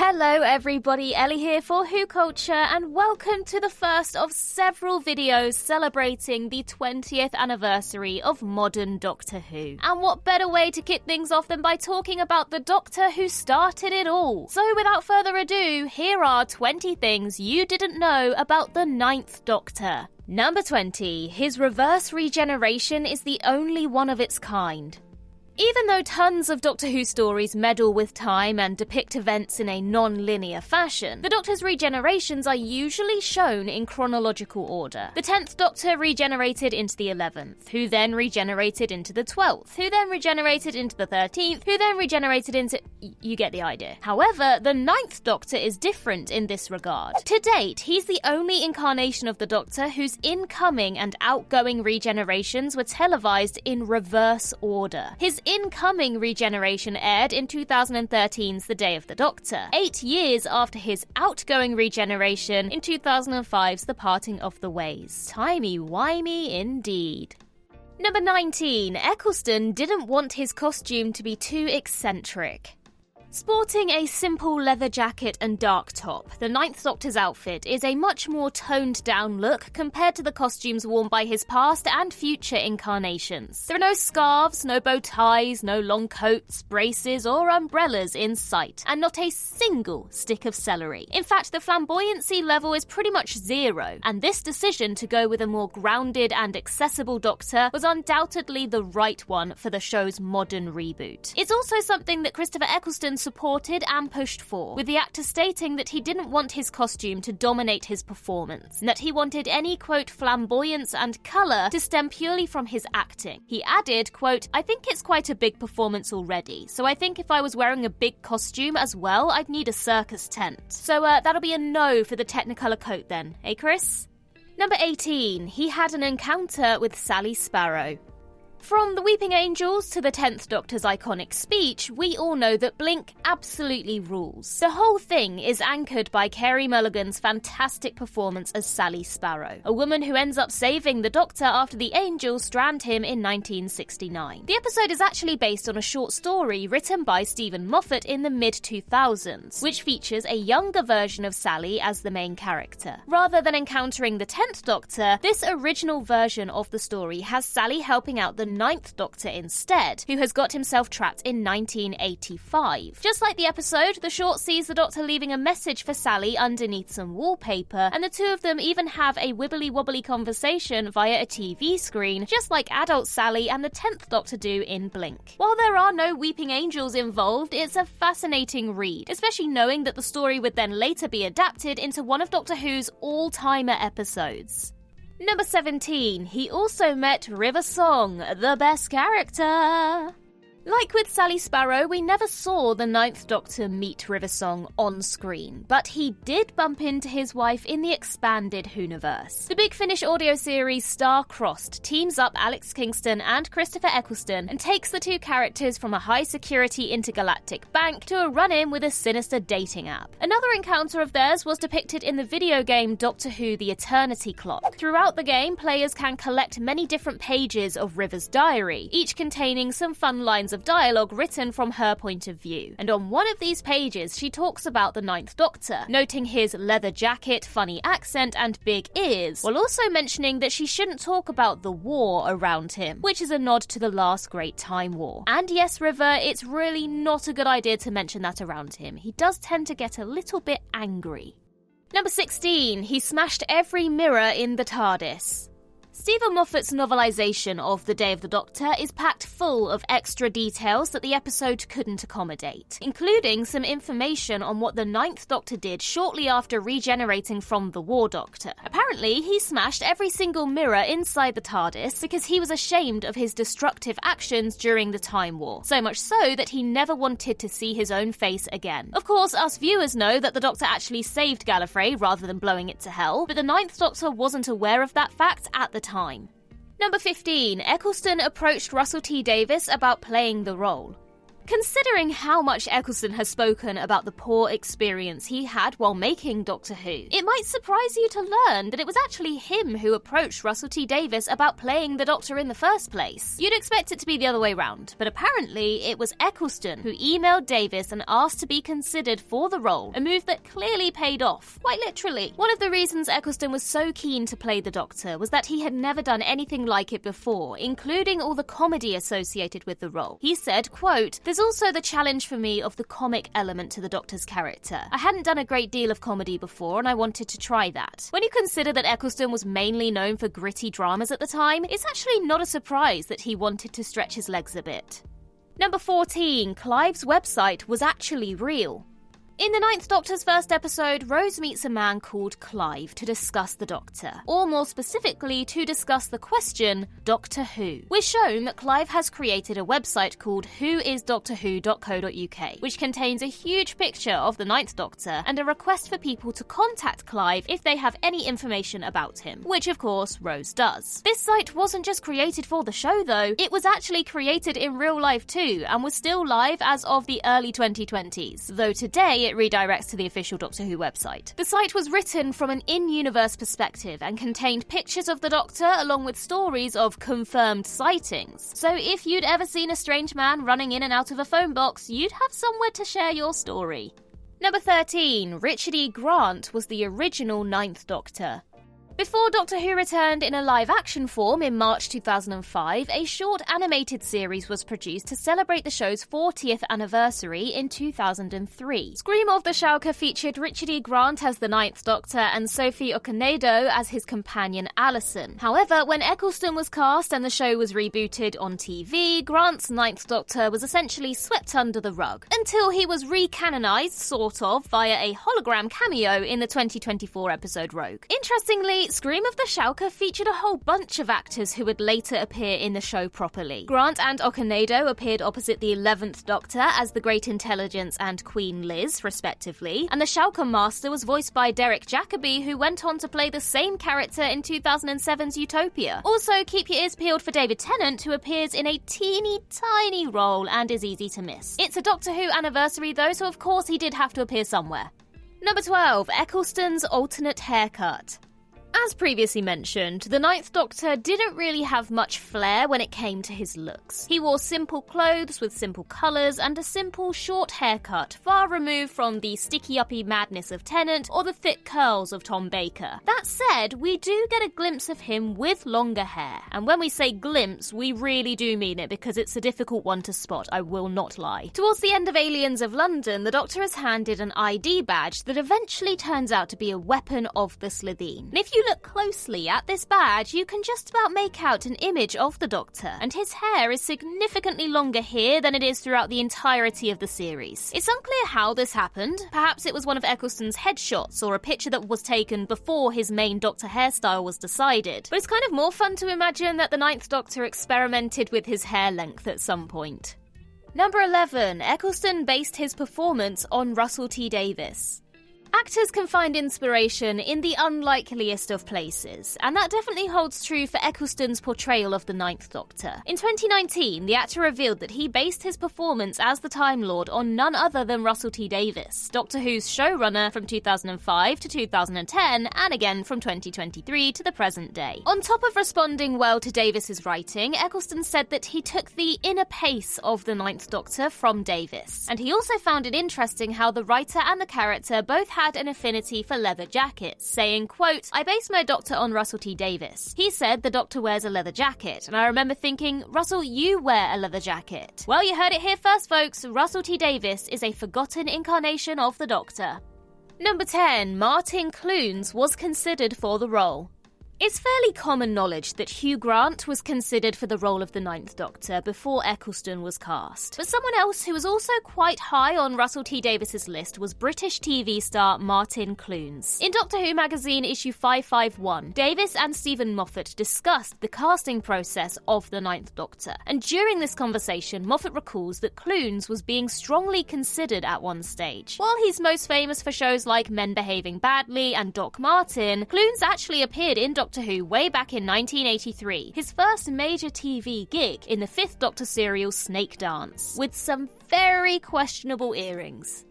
Hello everybody, Ellie here for Who Culture, and welcome to the first of several videos celebrating the 20th anniversary of modern Doctor Who. And what better way to kick things off than by talking about the Doctor who started it all. So without further ado, here are 20 things you didn't know about the 9th Doctor. Number 20. His reverse regeneration is the only one of its kind. Even though tons of Doctor Who stories meddle with time and depict events in a non-linear fashion, the Doctor's regenerations are usually shown in chronological order. The 10th Doctor regenerated into the 11th, who then regenerated into the 12th, who then regenerated into the 13th, who then regenerated into... you get the idea. However, the 9th Doctor is different in this regard. To date, he's the only incarnation of the Doctor whose incoming and outgoing regenerations were televised in reverse order. His incoming regeneration aired in 2013's The Day of the Doctor, 8 years after his outgoing regeneration in 2005's The Parting of the Ways. Timey-wimey indeed. Number 19. Eccleston didn't want his costume to be too eccentric. Sporting a simple leather jacket and dark top, the 9th Doctor's outfit is a much more toned-down look compared to the costumes worn by his past and future incarnations. There are no scarves, no bow ties, no long coats, braces, or umbrellas in sight, and not a single stick of celery. In fact, the flamboyancy level is pretty much zero, and this decision to go with a more grounded and accessible Doctor was undoubtedly the right one for the show's modern reboot. It's also something that Christopher Eccleston supported and pushed for, with the actor stating that he didn't want his costume to dominate his performance, and that he wanted any, quote, flamboyance and colour to stem purely from his acting. He added, quote, "I think it's quite a big performance already, so I think if I was wearing a big costume as well, I'd need a circus tent. So that'll be a no for the Technicolor coat then, eh Chris?" Number 18. He had an encounter with Sally Sparrow. From the Weeping Angels to the 10th Doctor's iconic speech, we all know that Blink absolutely rules. The whole thing is anchored by Carey Mulligan's fantastic performance as Sally Sparrow, a woman who ends up saving the Doctor after the Angels strand him in 1969. The episode is actually based on a short story written by Stephen Moffat in the mid-2000s, which features a younger version of Sally as the main character. Rather than encountering the 10th Doctor, this original version of the story has Sally helping out the 9th Doctor instead, who has got himself trapped in 1985. Just like the episode, the short sees the Doctor leaving a message for Sally underneath some wallpaper, and the two of them even have a wibbly-wobbly conversation via a TV screen, just like adult Sally and the 10th Doctor do in Blink. While there are no Weeping Angels involved, it's a fascinating read, especially knowing that the story would then later be adapted into one of Doctor Who's all-timer episodes. Number 17. He also met River Song, the best character. Like with Sally Sparrow, we never saw the 9th Doctor meet River Song on screen, but he did bump into his wife in the expanded Whoniverse. The Big Finish audio series Star-Crossed teams up Alex Kingston and Christopher Eccleston and takes the two characters from a high-security intergalactic bank to a run-in with a sinister dating app. Another encounter of theirs was depicted in the video game Doctor Who: The Eternity Clock. Throughout the game, players can collect many different pages of River's diary, each containing some fun lines of dialogue written from her point of view. And on one of these pages, she talks about the 9th Doctor, noting his leather jacket, funny accent, and big ears, while also mentioning that she shouldn't talk about the war around him, which is a nod to the last great Time War. And yes, River, it's really not a good idea to mention that around him. He does tend to get a little bit angry. Number 16. He smashed every mirror in the TARDIS. Stephen Moffat's novelisation of The Day of the Doctor is packed full of extra details that the episode couldn't accommodate, including some information on what the 9th Doctor did shortly after regenerating from the War Doctor. Apparently, he smashed every single mirror inside the TARDIS because he was ashamed of his destructive actions during the Time War, so much so that he never wanted to see his own face again. Of course, us viewers know that the Doctor actually saved Gallifrey rather than blowing it to hell, but the 9th Doctor wasn't aware of that fact at the time. Number 15. Eccleston approached Russell T Davies about playing the role. Considering how much Eccleston has spoken about the poor experience he had while making Doctor Who, it might surprise you to learn that it was actually him who approached Russell T Davies about playing the Doctor in the first place. You'd expect it to be the other way round, but apparently it was Eccleston who emailed Davies and asked to be considered for the role, a move that clearly paid off, quite literally. One of the reasons Eccleston was so keen to play the Doctor was that he had never done anything like it before, including all the comedy associated with the role. He said, quote, "There's also the challenge for me of the comic element to the Doctor's character. I hadn't done a great deal of comedy before and I wanted to try that." When you consider that Eccleston was mainly known for gritty dramas at the time, it's actually not a surprise that he wanted to stretch his legs a bit. Number 14, Clive's website was actually real. In the Ninth Doctor's first episode, Rose meets a man called Clive to discuss the Doctor, or more specifically, to discuss the question, Doctor Who. We're shown that Clive has created a website called whoisdoctorwho.co.uk, which contains a huge picture of the Ninth Doctor and a request for people to contact Clive if they have any information about him, which of course Rose does. This site wasn't just created for the show though, it was actually created in real life too, and was still live as of the early 2020s, though today it redirects to the official Doctor Who website. The site was written from an in-universe perspective and contained pictures of the Doctor along with stories of confirmed sightings. So if you'd ever seen a strange man running in and out of a phone box, you'd have somewhere to share your story. Number 13, Richard E. Grant was the original Ninth Doctor. Before Doctor Who returned in a live-action form in March 2005, a short animated series was produced to celebrate the show's 40th anniversary in 2003. Scream of the Shauka featured Richard E. Grant as the Ninth Doctor and Sophie Okonedo as his companion Alison. However, when Eccleston was cast and the show was rebooted on TV, Grant's Ninth Doctor was essentially swept under the rug, until he was recanonised, sort of, via a hologram cameo in the 2024 episode Rogue. Interestingly, Scream of the Shauka featured a whole bunch of actors who would later appear in the show properly. Grant and Okonedo appeared opposite the 11th Doctor as the Great Intelligence and Queen Liz, respectively, and the Shauka Master was voiced by Derek Jacobi, who went on to play the same character in 2007's Utopia. Also, keep your ears peeled for David Tennant, who appears in a teeny tiny role and is easy to miss. It's a Doctor Who anniversary though, so of course he did have to appear somewhere. Number 12, Eccleston's alternate haircut. As previously mentioned, the Ninth Doctor didn't really have much flair when it came to his looks. He wore simple clothes with simple colours and a simple short haircut, far removed from the sticky-uppy madness of Tennant or the thick curls of Tom Baker. That said, we do get a glimpse of him with longer hair, and when we say glimpse, we really do mean it because it's a difficult one to spot, I will not lie. Towards the end of Aliens of London, the Doctor is handed an ID badge that eventually turns out to be a weapon of the Slitheen. And if you look closely at this badge, you can just about make out an image of the Doctor, and his hair is significantly longer here than it is throughout the entirety of the series. It's unclear how this happened. Perhaps it was one of Eccleston's headshots or a picture that was taken before his main Doctor hairstyle was decided, but it's kind of more fun to imagine that the Ninth Doctor experimented with his hair length at some point. Number 11, Eccleston based his performance on Russell T Davies. Actors can find inspiration in the unlikeliest of places, and that definitely holds true for Eccleston's portrayal of the Ninth Doctor. In 2019, the actor revealed that he based his performance as the Time Lord on none other than Russell T Davies, Doctor Who's showrunner from 2005 to 2010, and again from 2023 to the present day. On top of responding well to Davies' writing, Eccleston said that he took the inner pace of the Ninth Doctor from Davies, and he also found it interesting how the writer and the character both had an affinity for leather jackets, saying, quote, "I based my Doctor on Russell T Davies. He said the Doctor wears a leather jacket, and I remember thinking, Russell, you wear a leather jacket." Well, you heard it here first, folks. Russell T Davies is a forgotten incarnation of the Doctor. Number 10, Martin Clunes was considered for the role. It's fairly common knowledge that Hugh Grant was considered for the role of the Ninth Doctor before Eccleston was cast. But someone else who was also quite high on Russell T Davies' list was British TV star Martin Clunes. In Doctor Who magazine issue 551, Davies and Stephen Moffat discussed the casting process of the Ninth Doctor. And during this conversation, Moffat recalls that Clunes was being strongly considered at one stage. While he's most famous for shows like Men Behaving Badly and Doc Martin, Clunes actually appeared in Doctor Doctor Who way back in 1983, his first major TV gig in the 5th Doctor serial Snake Dance, with some very questionable earrings.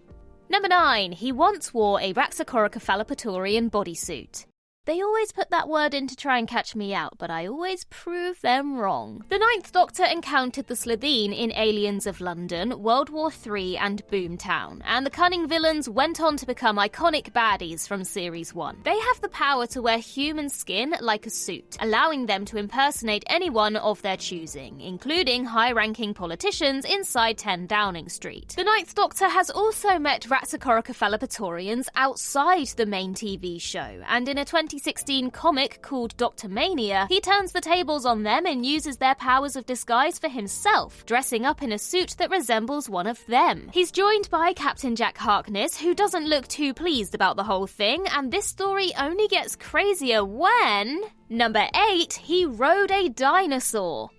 Number 9. He once wore a Raxacoricofallapatorian bodysuit. They always put that word in to try and catch me out, but I always prove them wrong. The 9th Doctor encountered the Slitheen in Aliens of London, World War III and Boomtown, and the cunning villains went on to become iconic baddies from Series 1. They have the power to wear human skin like a suit, allowing them to impersonate anyone of their choosing, including high-ranking politicians inside 10 Downing Street. The 9th Doctor has also met Raxacoricofallapatorians outside the main TV show, and in a 2016 comic called Dr. Mania, he turns the tables on them and uses their powers of disguise for himself, dressing up in a suit that resembles one of them. He's joined by Captain Jack Harkness, who doesn't look too pleased about the whole thing, and this story only gets crazier when... Number 8, he rode a dinosaur.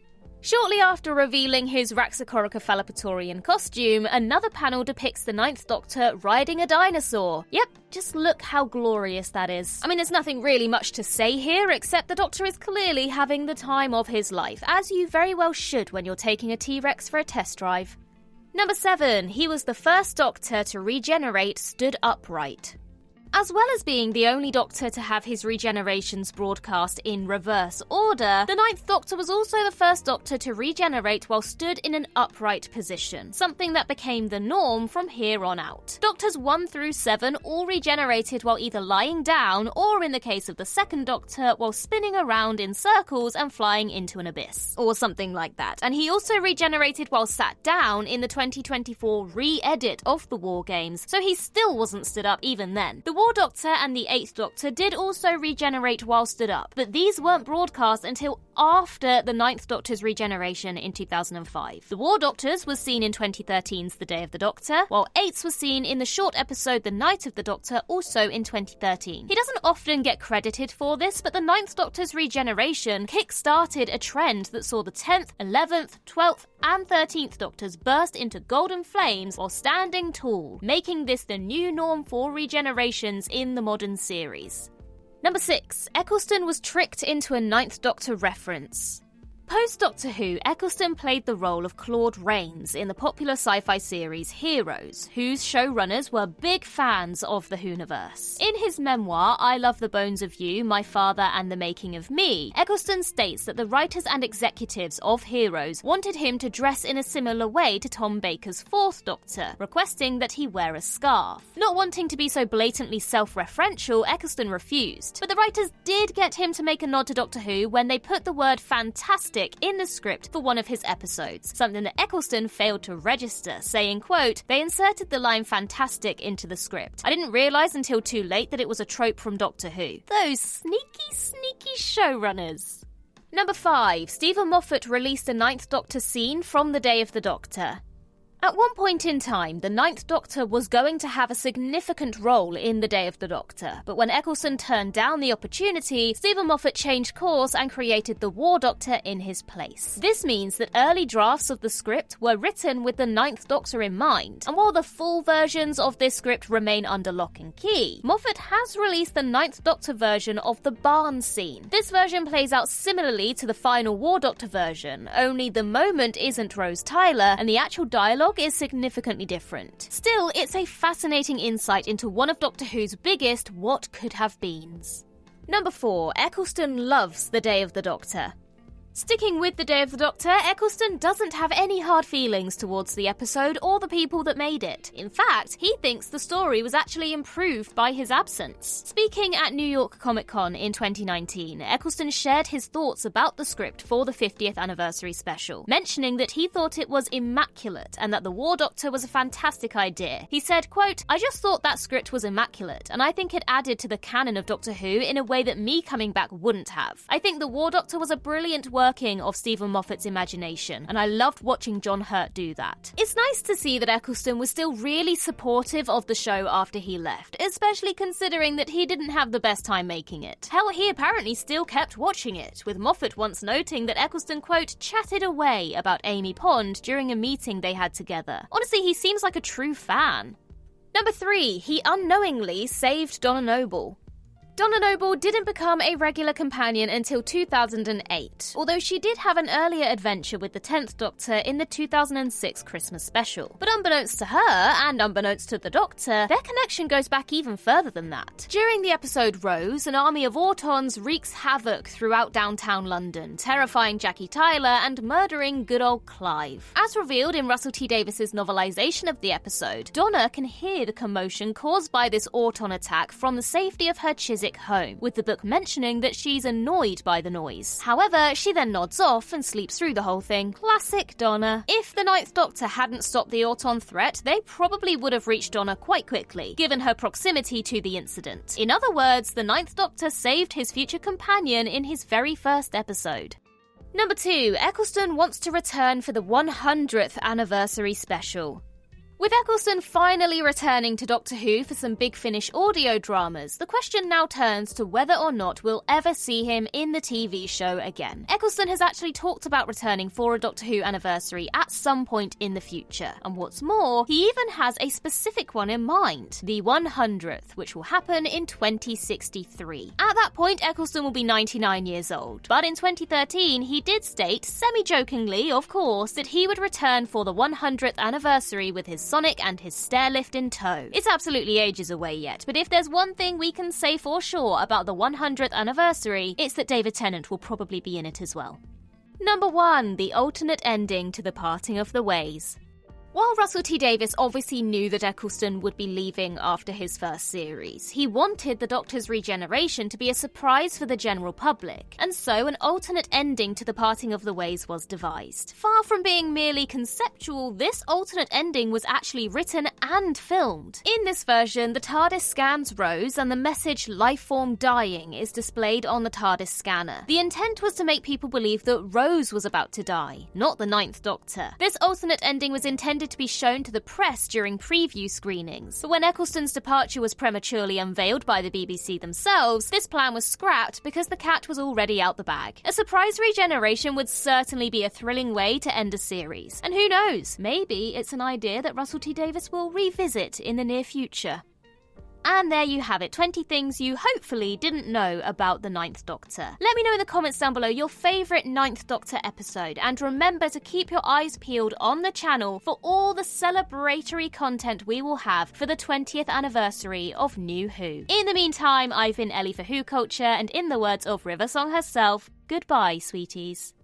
Shortly after revealing his Raxacoricofallapatorian costume, another panel depicts the 9th Doctor riding a dinosaur. Yep, just look how glorious that is. I mean, there's nothing really much to say here, except the Doctor is clearly having the time of his life, as you very well should when you're taking a T-Rex for a test drive. Number 7, he was the first Doctor to regenerate stood upright. As well as being the only Doctor to have his regenerations broadcast in reverse order, the 9th Doctor was also the first Doctor to regenerate while stood in an upright position, something that became the norm from here on out. Doctors 1 through 7 all regenerated while either lying down, or in the case of the 2nd Doctor, while spinning around in circles and flying into an abyss, or something like that. And he also regenerated while sat down in the 2024 re-edit of the War Games, so he still wasn't stood up even then. The War Doctor and the 8th Doctor did also regenerate while stood up, but these weren't broadcast until after the 9th Doctor's regeneration in 2005. The War Doctor's was seen in 2013's The Day of the Doctor, while 8's was seen in the short episode The Night of the Doctor, also in 2013. He doesn't often get credited for this, but the 9th Doctor's regeneration kick-started a trend that saw the 10th, 11th, 12th and 13th Doctors burst into golden flames while standing tall, making this the new norm for regenerations in the modern series. Number 6. Eccleston was tricked into a 9th Doctor reference. Post-Doctor Who, Eccleston played the role of Claude Rains in the popular sci-fi series Heroes, whose showrunners were big fans of the Whoniverse. In his memoir, I Love the Bones of You, My Father and the Making of Me, Eccleston states that the writers and executives of Heroes wanted him to dress in a similar way to Tom Baker's 4th Doctor, requesting that he wear a scarf. Not wanting to be so blatantly self-referential, Eccleston refused, but the writers did get him to make a nod to Doctor Who when they put the word fantastic in the script for one of his episodes, something that Eccleston failed to register, saying, quote, "They inserted the line fantastic into the script. I didn't realise until too late that it was a trope from Doctor Who. Those sneaky showrunners." Number 5. Stephen Moffat released a 9th Doctor scene from The Day of the Doctor. At one point in time, the 9th Doctor was going to have a significant role in The Day of the Doctor, but when Eccleston turned down the opportunity, Stephen Moffat changed course and created the War Doctor in his place. This means that early drafts of the script were written with the 9th Doctor in mind, and while the full versions of this script remain under lock and key, Moffat has released the 9th Doctor version of the barn scene. This version plays out similarly to the final War Doctor version, only the moment isn't Rose Tyler, and the actual dialogue is significantly different. Still, it's a fascinating insight into one of Doctor Who's biggest what could have beens. Number 4. Eccleston loves The Day of the Doctor. Sticking with The Day of the Doctor, Eccleston doesn't have any hard feelings towards the episode or the people that made it. In fact, he thinks the story was actually improved by his absence. Speaking at New York Comic Con in 2019, Eccleston shared his thoughts about the script for the 50th anniversary special, mentioning that he thought it was immaculate and that the War Doctor was a fantastic idea. He said, quote, "I just thought that script was immaculate, and I think it added to the canon of Doctor Who in a way that me coming back wouldn't have. I think the War Doctor was a brilliant working of Stephen Moffat's imagination, and I loved watching John Hurt do that." It's nice to see that Eccleston was still really supportive of the show after he left, especially considering that he didn't have the best time making it. Hell, he apparently still kept watching it, with Moffat once noting that Eccleston, quote, "chatted away about Amy Pond during a meeting they had together. Honestly, he seems like a true fan." Number 3. He unknowingly saved Donna Noble. Donna Noble didn't become a regular companion until 2008, although she did have an earlier adventure with the 10th Doctor in the 2006 Christmas special. But unbeknownst to her, and unbeknownst to the Doctor, their connection goes back even further than that. During the episode Rose, an army of Autons wreaks havoc throughout downtown London, terrifying Jackie Tyler and murdering good old Clive. As revealed in Russell T Davies's novelization of the episode, Donna can hear the commotion caused by this Auton attack from the safety of her Chiswick home, with the book mentioning that she's annoyed by the noise. However, she then nods off and sleeps through the whole thing. Classic Donna. If the 9th Doctor hadn't stopped the Auton threat, they probably would have reached Donna quite quickly, given her proximity to the incident. In other words, the 9th Doctor saved his future companion in his very first episode. Number 2. Eccleston wants to return for the 100th anniversary special. With Eccleston finally returning to Doctor Who for some Big Finish audio dramas, the question now turns to whether or not we'll ever see him in the TV show again. Eccleston has actually talked about returning for a Doctor Who anniversary at some point in the future, and what's more, he even has a specific one in mind, the 100th, which will happen in 2063. At that point, Eccleston will be 99 years old, but in 2013 he did state, semi-jokingly of course, that he would return for the 100th anniversary with his Sonic and his stair lift in tow. It's absolutely ages away yet, but if there's one thing we can say for sure about the 100th anniversary, it's that David Tennant will probably be in it as well. Number 1. The alternate ending to The Parting of the Ways. While Russell T Davies obviously knew that Eccleston would be leaving after his first series, he wanted the Doctor's regeneration to be a surprise for the general public, and so an alternate ending to The Parting of the Ways was devised. Far from being merely conceptual, this alternate ending was actually written and filmed. In this version, the TARDIS scans Rose and the message "Lifeform dying" is displayed on the TARDIS scanner. The intent was to make people believe that Rose was about to die, not the 9th Doctor. This alternate ending was intended to be shown to the press during preview screenings, but when Eccleston's departure was prematurely unveiled by the BBC themselves, this plan was scrapped because the cat was already out the bag. A surprise regeneration would certainly be a thrilling way to end a series, and who knows, maybe it's an idea that Russell T Davies will revisit in the near future. And there you have it, 20 things you hopefully didn't know about the 9th Doctor. Let me know in the comments down below your favourite 9th Doctor episode, and remember to keep your eyes peeled on the channel for all the celebratory content we will have for the 20th anniversary of New Who. In the meantime, I've been Ellie for Who Culture, and in the words of River Song herself, goodbye, sweeties.